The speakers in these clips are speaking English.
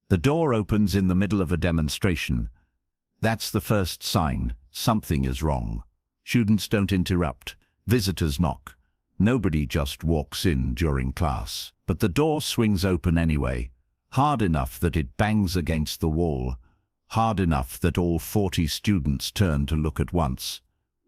The door opens in the middle of a demonstration. That's the first sign. Something is wrong. Students don't interrupt. Visitors knock. Nobody just walks in during class. But the door swings open anyway, hard enough that it bangs against the wall, hard enough that all 40 students turn to look at once.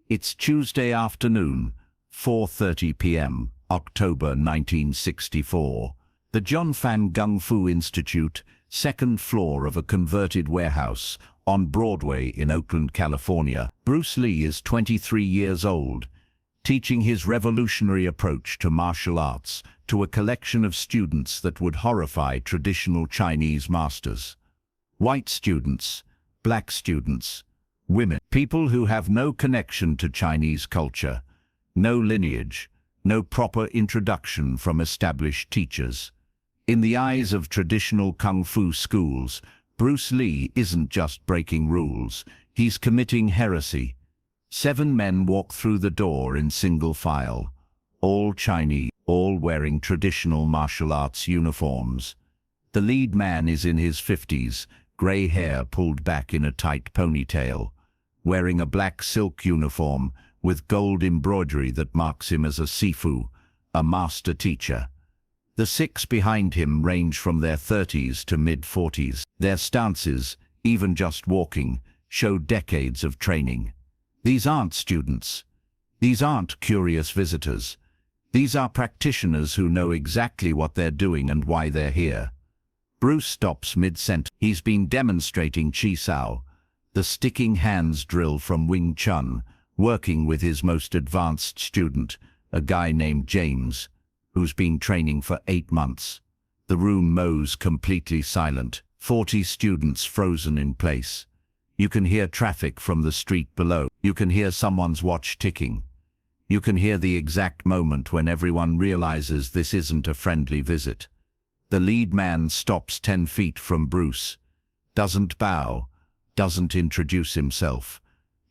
It's Tuesday afternoon, 4:30 p.m., October 1964. The John Fan Kung Fu Institute, second floor of a converted warehouse on Broadway in Oakland, California. Bruce Lee is 23 years old, teaching his revolutionary approach to martial arts to a collection of students that would horrify traditional Chinese masters. White students, black students, women, people who have no connection to Chinese culture, no lineage, no proper introduction from established teachers. In the eyes of traditional kung fu schools, Bruce Lee isn't just breaking rules, he's committing heresy. 7 men walk through the door in single file, all Chinese, all wearing traditional martial arts uniforms. The lead man is in his 50s, grey hair pulled back in a tight ponytail, wearing a black silk uniform with gold embroidery that marks him as a sifu, a master teacher. The 6 behind him range from their 30s to mid-40s. Their stances, even just walking, show decades of training. These aren't students. These aren't curious visitors. These are practitioners who know exactly what they're doing and why they're here. Bruce stops mid-sentence. He's been demonstrating Chi Sao, the sticking hands drill from Wing Chun, working with his most advanced student, a guy named James, who's been training for 8 months. The room mows completely silent, 40 students frozen in place. You can hear traffic from the street below. You can hear someone's watch ticking. You can hear the exact moment when everyone realizes this isn't a friendly visit. The lead man stops 10 feet from Bruce, doesn't bow, doesn't introduce himself,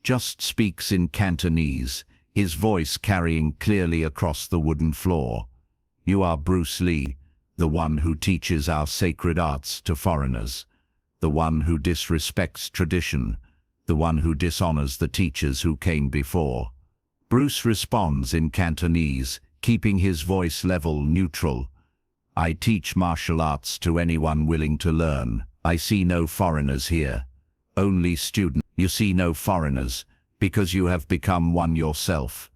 just speaks in Cantonese, his voice carrying clearly across the wooden floor. You are Bruce Lee, the one who teaches our sacred arts to foreigners, the one who disrespects tradition, the one who dishonors the teachers who came before. Bruce responds in Cantonese, keeping his voice level, neutral. I teach martial arts to anyone willing to learn. I see no foreigners here. Only students. You see no foreigners, because you have become one yourself.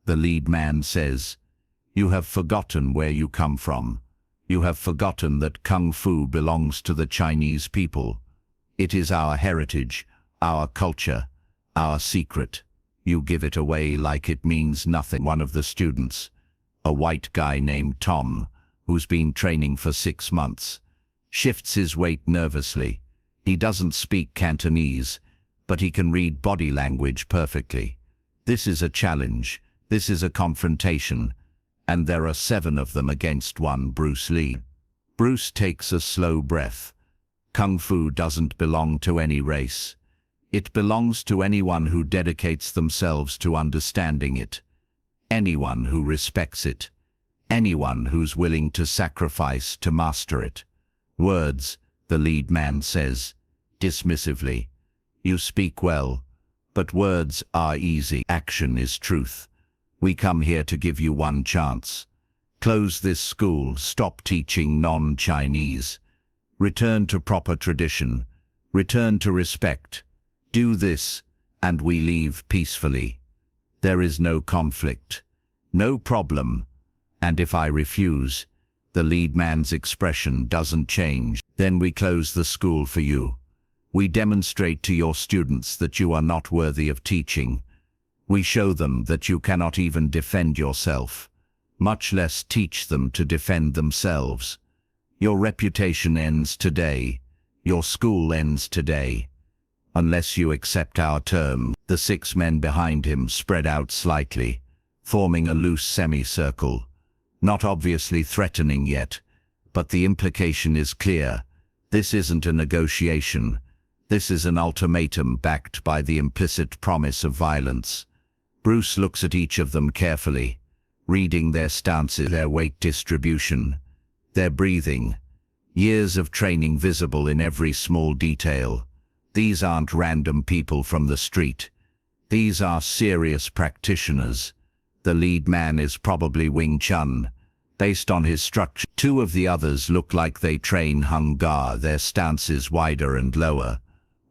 The lead man says, you have forgotten where you come from. You have forgotten that Kung Fu belongs to the Chinese people. It is our heritage, our culture, our secret. You give it away like it means nothing. One of the students, a white guy named Tom, who's been training for 6 months, shifts his weight nervously. He doesn't speak Cantonese, but he can read body language perfectly. This is a challenge. This is a confrontation. And there are 7 of them against one Bruce Lee. Bruce takes a slow breath. Kung Fu doesn't belong to any race. It belongs to anyone who dedicates themselves to understanding it. Anyone who respects it. Anyone who's willing to sacrifice to master it. Words, the lead man says, dismissively. You speak well, but words are easy. Action is truth. We come here to give you one chance. Close this school, stop teaching non-Chinese. Return to proper tradition. Return to respect. Do this, and we leave peacefully. There is no conflict, no problem. And if I refuse, the lead man's expression doesn't change. Then we close the school for you. We demonstrate to your students that you are not worthy of teaching. We show them that you cannot even defend yourself, much less teach them to defend themselves. Your reputation ends today. Your school ends today. Unless you accept our term. The 6 men behind him spread out slightly, forming a loose semicircle. Not obviously threatening yet, but the implication is clear. This isn't a negotiation. This is an ultimatum backed by the implicit promise of violence. Bruce looks at each of them carefully, reading their stances, their weight distribution, their breathing. Years of training visible in every small detail. These aren't random people from the street. These are serious practitioners. The lead man is probably Wing Chun. Based on his structure, two of the others look like they train Hung Gar. Their stance is wider and lower.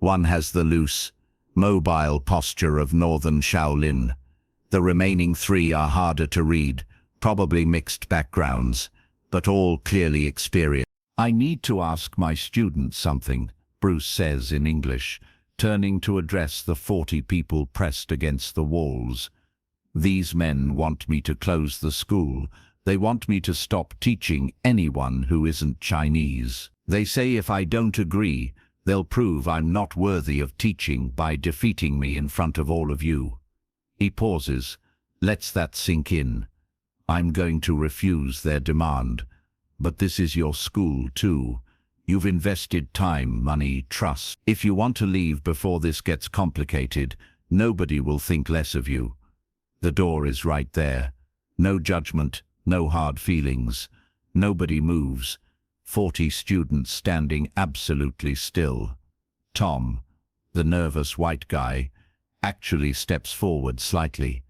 One has the loose, mobile posture of Northern Shaolin. The remaining three are harder to read, probably mixed backgrounds, but all clearly experienced. I need to ask my students something, Bruce says in English, turning to address the 40 people pressed against the walls. These men want me to close the school. They want me to stop teaching anyone who isn't Chinese. They say if I don't agree, they'll prove I'm not worthy of teaching by defeating me in front of all of you. He pauses, lets that sink in. I'm going to refuse their demand. But this is your school too. You've invested time, money, trust. If you want to leave before this gets complicated, nobody will think less of you. The door is right there. No judgment, no hard feelings. Nobody moves. 40 students standing absolutely still. Tom, the nervous white guy, actually steps forward slightly.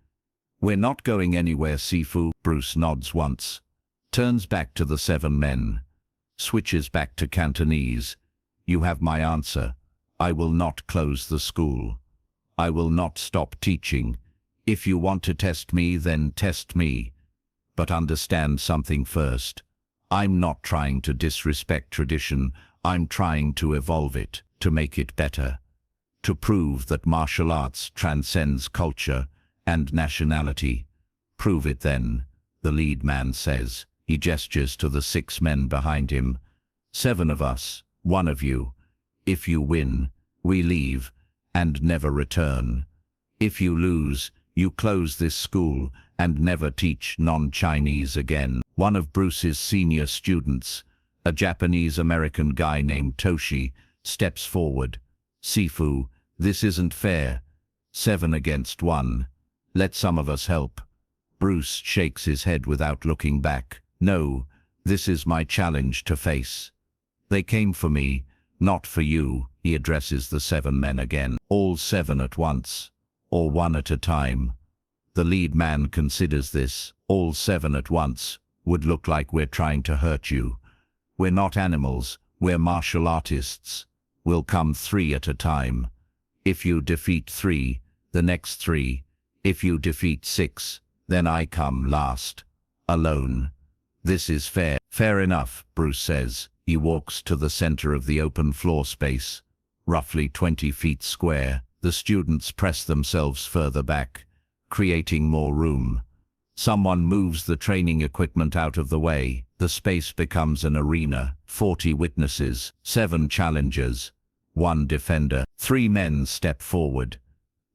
We're not going anywhere, Sifu. Bruce nods once, turns back to the 7 men, switches back to Cantonese. You have my answer. I will not close the school. I will not stop teaching. If you want to test me, then test me. But understand something first. I'm not trying to disrespect tradition. I'm trying to evolve it, to make it better. To prove that martial arts transcends culture and nationality. Prove it then, the lead man says. He gestures to the 6 men behind him. 7 of us, 1 of you. If you win, we leave and never return. If you lose, you close this school and never teach non-Chinese again. One of Bruce's senior students, a Japanese-American guy named Toshi, steps forward. Sifu, this isn't fair. 7 against 1. Let some of us help. Bruce shakes his head without looking back. No, this is my challenge to face. They came for me, not for you. He addresses the 7 men again. All 7 at once, or 1 at a time. The lead man considers this. All 7 at once would look like we're trying to hurt you. We're not animals, we're martial artists. We'll come 3 at a time. If you defeat 3, the next 3. If you defeat 6, then I come last. Alone. This is fair. Fair enough, Bruce says. He walks to the center of the open floor space, roughly 20 feet square. The students press themselves further back, creating more room. Someone moves the training equipment out of the way. The space becomes an arena. 40 witnesses, 7 challengers, 1 defender. 3 men step forward.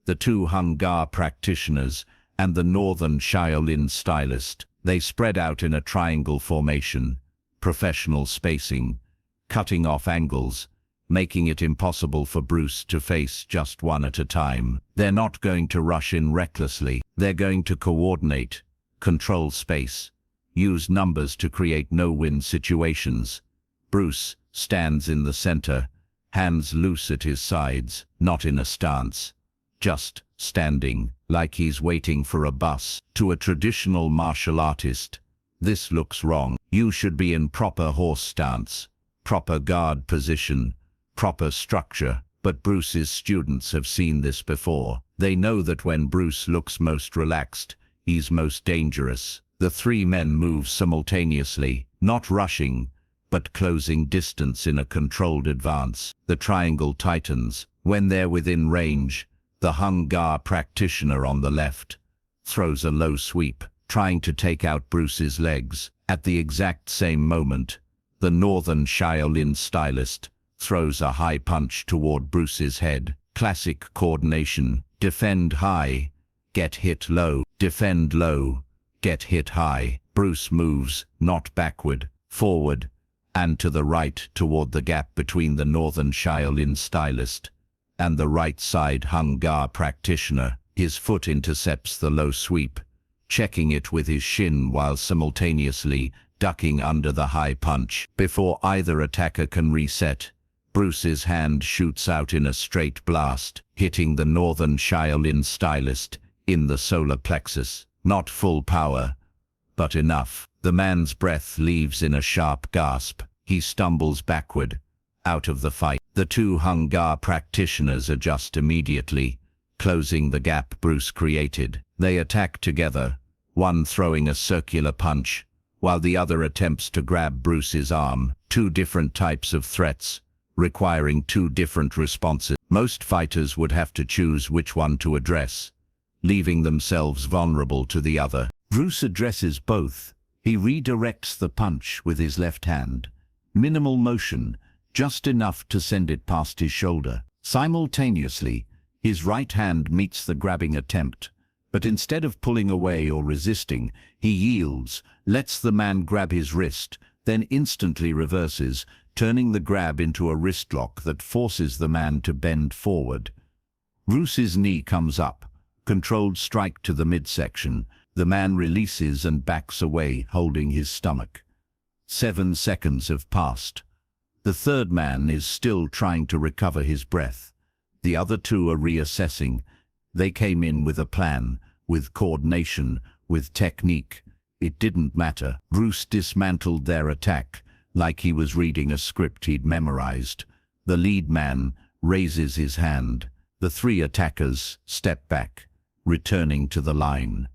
The 2 Hung Gar practitioners and the Northern Shaolin stylist. They spread out in a triangle formation, professional spacing, cutting off angles, making it impossible for Bruce to face just 1 at a time. They're not going to rush in recklessly. They're going to coordinate, control space, use numbers to create no-win situations. Bruce stands in the center, hands loose at his sides, not in a stance, just standing, like he's waiting for a bus. To a traditional martial artist, this looks wrong. You should be in proper horse stance, proper guard position, proper structure. But Bruce's students have seen this before. They know that when Bruce looks most relaxed, he's most dangerous. The 3 men move simultaneously, not rushing, but closing distance in a controlled advance. The triangle tightens. When they're within range, the Hung Gar practitioner on the left throws a low sweep, trying to take out Bruce's legs. At the exact same moment, the Northern Shaolin stylist throws a high punch toward Bruce's head. Classic coordination. Defend high, get hit low. Defend low, get hit high. Bruce moves, not backward, forward, and to the right toward the gap between the Northern Shaolin stylist and the right side Hung Gar practitioner. His foot intercepts the low sweep, checking it with his shin while simultaneously ducking under the high punch. Before either attacker can reset, Bruce's hand shoots out in a straight blast, hitting the Northern Shaolin stylist in the solar plexus. Not full power, but enough. The man's breath leaves in a sharp gasp. He stumbles backward, out of the fight. The two Hung Gar practitioners adjust immediately, closing the gap Bruce created. They attack together, one throwing a circular punch, while the other attempts to grab Bruce's arm. Two different types of threats, requiring two different responses. Most fighters would have to choose which one to address, leaving themselves vulnerable to the other. Bruce addresses both. He redirects the punch with his left hand. Minimal motion, just enough to send it past his shoulder. Simultaneously, his right hand meets the grabbing attempt, but instead of pulling away or resisting, he yields, lets the man grab his wrist, then instantly reverses, turning the grab into a wrist lock that forces the man to bend forward. Bruce's knee comes up, controlled strike to the midsection. The man releases and backs away, holding his stomach. 7 seconds have passed. The third man is still trying to recover his breath. The other two are reassessing. They came in with a plan, with coordination, with technique. It didn't matter. Bruce dismantled their attack, like he was reading a script he'd memorized. The lead man raises his hand. The three attackers step back, returning to the line.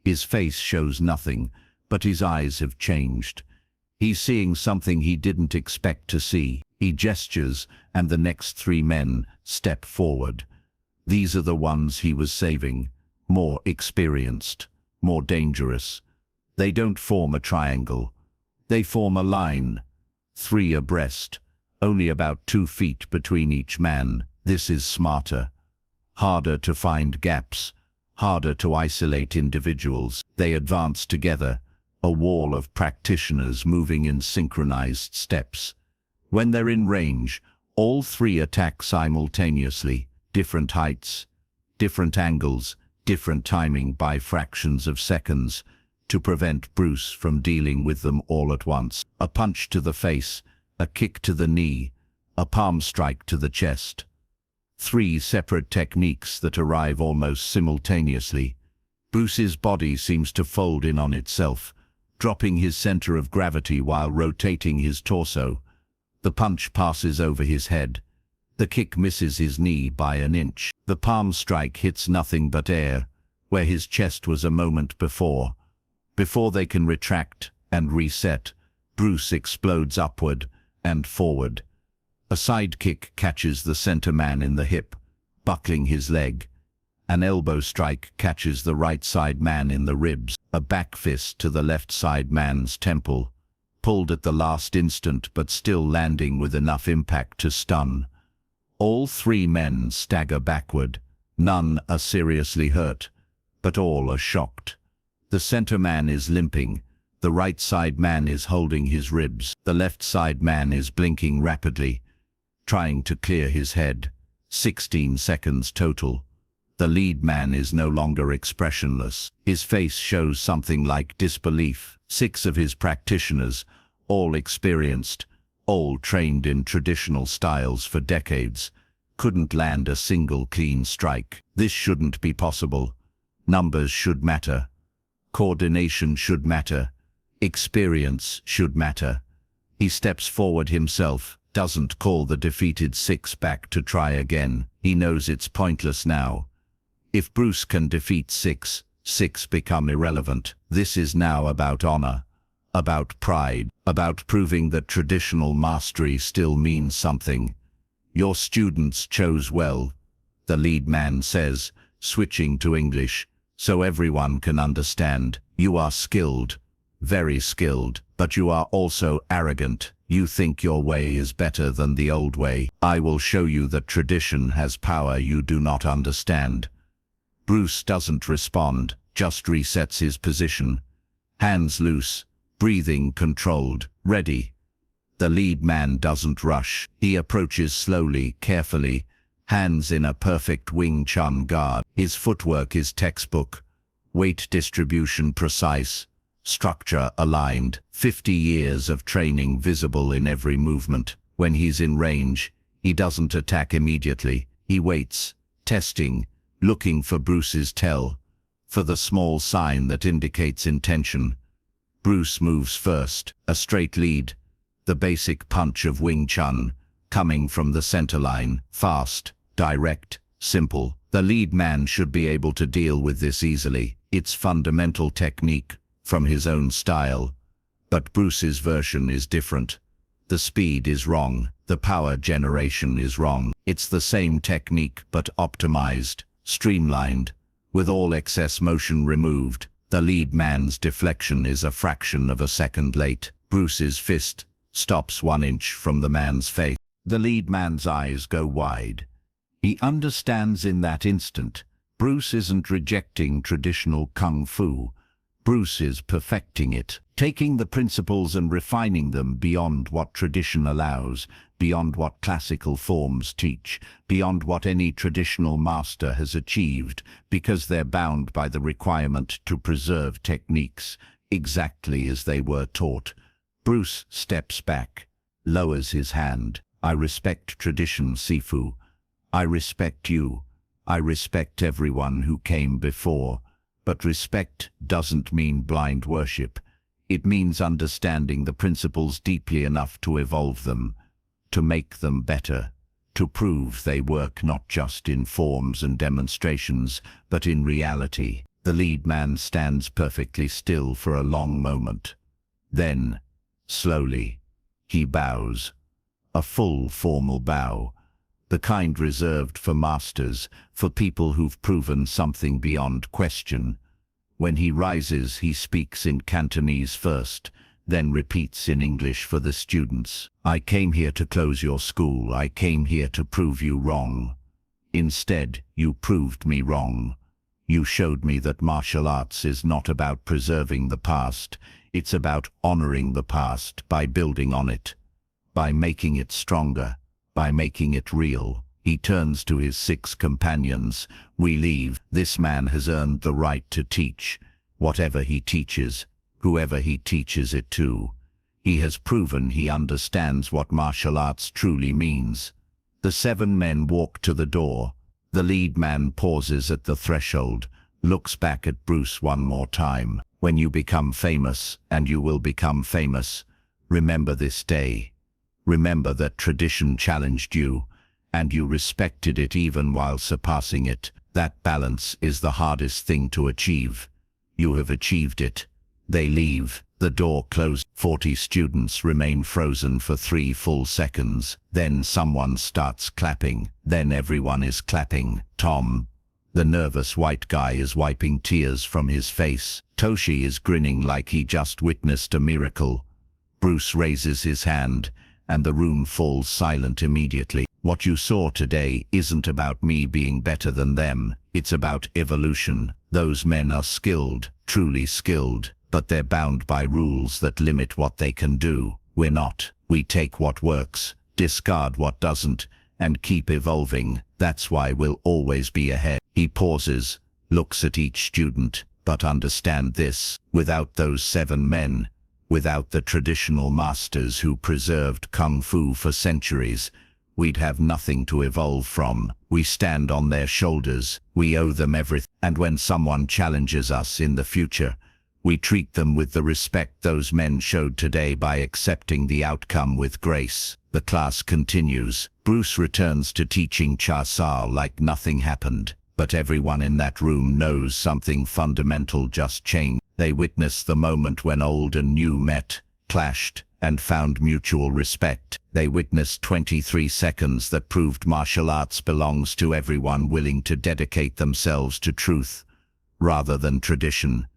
His face shows nothing, but his eyes have changed. He's seeing something he didn't expect to see. He gestures, and the next three men step forward. These are the ones he was saving. More experienced, more dangerous. They don't form a triangle. They form a line. 3 abreast, only about 2 feet between each man. This is smarter. Harder to find gaps. Harder to isolate individuals. They advance together, a wall of practitioners moving in synchronized steps. When they're in range, all three attack simultaneously, different heights, different angles, different timing by fractions of seconds, to prevent Bruce from dealing with them all at once. A punch to the face, a kick to the knee, a palm strike to the chest. 3 separate techniques that arrive almost simultaneously. Bruce's body seems to fold in on itself, dropping his center of gravity while rotating his torso. The punch passes over his head. The kick misses his knee by an inch. The palm strike hits nothing but air, where his chest was a moment before. Before they can retract and reset, Bruce explodes upward and forward. A side kick catches the center man in the hip, buckling his leg. An elbow strike catches the right side man in the ribs. A back fist to the left side man's temple, pulled at the last instant but still landing with enough impact to stun. All 3 men stagger backward. None are seriously hurt, but all are shocked. The center man is limping. The right side man is holding his ribs. The left side man is blinking rapidly, trying to clear his head. 16 seconds total. The lead man is no longer expressionless. His face shows something like disbelief. 6 of his practitioners, all experienced, all trained in traditional styles for decades, couldn't land a single clean strike. This shouldn't be possible. Numbers should matter. Coordination should matter. Experience should matter. He steps forward himself, doesn't call the defeated 6 back to try again. He knows it's pointless now. If Bruce can defeat 6, 6 become irrelevant. This is now about honor, about pride, about proving that traditional mastery still means something. Your students chose well, the lead man says, switching to English, so everyone can understand. You are skilled, very skilled, but you are also arrogant. You think your way is better than the old way. I will show you that tradition has power you do not understand. Bruce doesn't respond, just resets his position. Hands loose, breathing controlled, ready. The lead man doesn't rush. He approaches slowly, carefully, hands in a perfect Wing Chun guard. His footwork is textbook, weight distribution precise, structure aligned, 50 years of training visible in every movement. When he's in range, he doesn't attack immediately. He waits, testing, looking for Bruce's tell, for the small sign that indicates intention. Bruce moves first, a straight lead, the basic punch of Wing Chun, coming from the center line, fast, direct, simple. The lead man should be able to deal with this easily. It's fundamental technique from his own style. But Bruce's version is different. The speed is wrong. The power generation is wrong. It's the same technique but optimized, streamlined, with all excess motion removed. The lead man's deflection is a fraction of a second late. Bruce's fist stops 1 inch from the man's face. The lead man's eyes go wide. He understands in that instant. Bruce isn't rejecting traditional kung fu. Bruce is perfecting it, taking the principles and refining them beyond what tradition allows, beyond what classical forms teach, beyond what any traditional master has achieved, because they're bound by the requirement to preserve techniques exactly as they were taught. Bruce steps back, lowers his hand. I respect tradition, Sifu. I respect you. I respect everyone who came before. But respect doesn't mean blind worship. It means understanding the principles deeply enough to evolve them, to make them better, to prove they work not just in forms and demonstrations, but in reality. The lead man stands perfectly still for a long moment. Then, slowly, he bows. A full formal bow. The kind reserved for masters, for people who've proven something beyond question. When he rises, he speaks in Cantonese first, then repeats in English for the students. I came here to close your school. I came here to prove you wrong. Instead, you proved me wrong. You showed me that martial arts is not about preserving the past. It's about honoring the past by building on it, by making it stronger, by making it real. He turns to his 6 companions. We leave. This man has earned the right to teach. Whatever he teaches, whoever he teaches it to. He has proven he understands what martial arts truly means. The 7 men walk to the door. The lead man pauses at the threshold, looks back at Bruce one more time. When you become famous, and you will become famous, remember this day. Remember that tradition challenged you, and you respected it even while surpassing it. That balance is the hardest thing to achieve. You have achieved it. They leave. The door closes. 40 students remain frozen for 3 full seconds. Then someone starts clapping. Then everyone is clapping. Tom, the nervous white guy, is wiping tears from his face. Toshi is grinning like he just witnessed a miracle. Bruce raises his hand, and the room falls silent immediately. What you saw today isn't about me being better than them. It's about evolution. Those men are skilled, truly skilled, but they're bound by rules that limit what they can do. We're not. We take what works, discard what doesn't, and keep evolving. That's why we'll always be ahead. He pauses, looks at each student, but understand this. Without those 7 men, without the traditional masters who preserved Kung Fu for centuries, we'd have nothing to evolve from. We stand on their shoulders. We owe them everything. And when someone challenges us in the future, we treat them with the respect those men showed today by accepting the outcome with grace. The class continues. Bruce returns to teaching Cha Sa like nothing happened. But everyone in that room knows something fundamental just changed. They witnessed the moment when old and new met, clashed, and found mutual respect. They witnessed 23 seconds that proved martial arts belongs to everyone willing to dedicate themselves to truth, rather than tradition.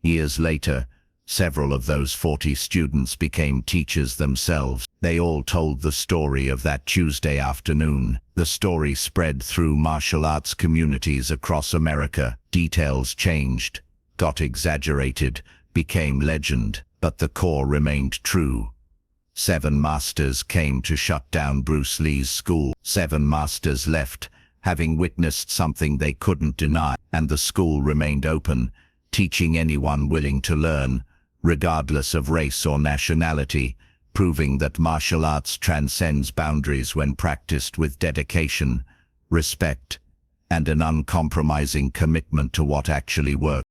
Years later, several of those 40 students became teachers themselves. They all told the story of that Tuesday afternoon. The story spread through martial arts communities across America. Details changed, got exaggerated, became legend, but the core remained true. 7 masters came to shut down Bruce Lee's school. 7 masters left, having witnessed something they couldn't deny, and the school remained open, teaching anyone willing to learn, regardless of race or nationality, proving that martial arts transcends boundaries when practiced with dedication, respect, and an uncompromising commitment to what actually works.